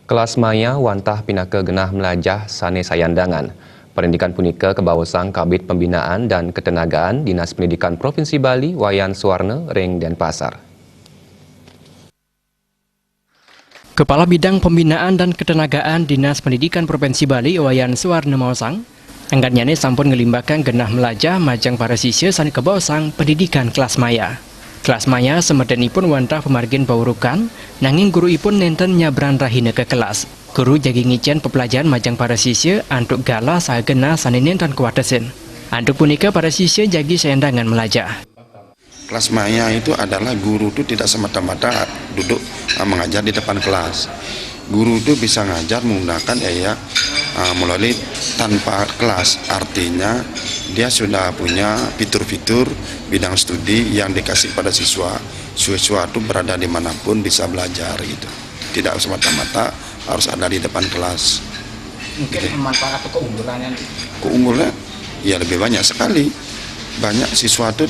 Kelas maya wantah pinaka genah melajah sane sayandangan. Pendidikan punika kebawasang Kabid Pembinaan dan Ketenagaan Dinas Pendidikan Provinsi Bali Wayan Suwarna ring Denpasar. Kepala Bidang Pembinaan dan Ketenagaan Dinas Pendidikan Provinsi Bali Wayan Suwarna mausang, anggatnya sampun ngelimbakan genah melajah majang para siswa sane kebawasang pendidikan kelas maya. Kelas maya semedanipun wantah pemargin baurukan, nanging guru ipun nenten nyabran rahina ke kelas. Guru jagi ngicen pepelajaran majang para siswa antuk gala sagena sane nenten kuatesin. Antuk punika para siswa jagi sayandangan melajah. Kelas maya itu adalah guru itu tidak semata-mata duduk mengajar di depan kelas. Guru itu bisa ngajar menggunakan melalui tanpa kelas, artinya dia sudah punya fitur-fitur bidang studi yang dikasih pada siswa. Siswa itu berada dimanapun bisa belajar gitu. Tidak semata-mata harus ada di depan kelas. Mungkin manfaat atau keunggulannya? Keunggulannya ya lebih banyak sekali. Banyak siswa itu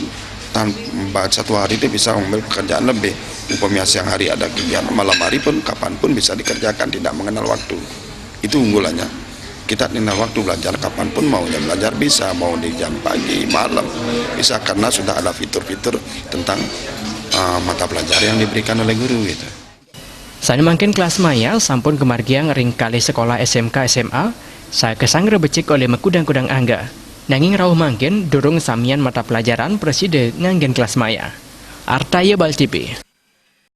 satu hari itu bisa mengambil pekerjaan lebih. Umpamanya siang hari ada kegiatan, malam hari pun kapanpun bisa dikerjakan, tidak mengenal waktu. Itu unggulannya. Kita mengenal waktu belajar kapanpun, maunya belajar bisa, mau di jam pagi, malam bisa, karena sudah ada fitur-fitur tentang mata pelajaran yang diberikan oleh guru gitu. Sane mangkin kelas maya sampun kemargiang ring kali sekolah SMK SMA, saya kesangre becik oleh mekudang-kudang angga. Nanging rawuh mangkin durung samian mata pelajaran preside nganggen kelas maya. Artaya Bal TV.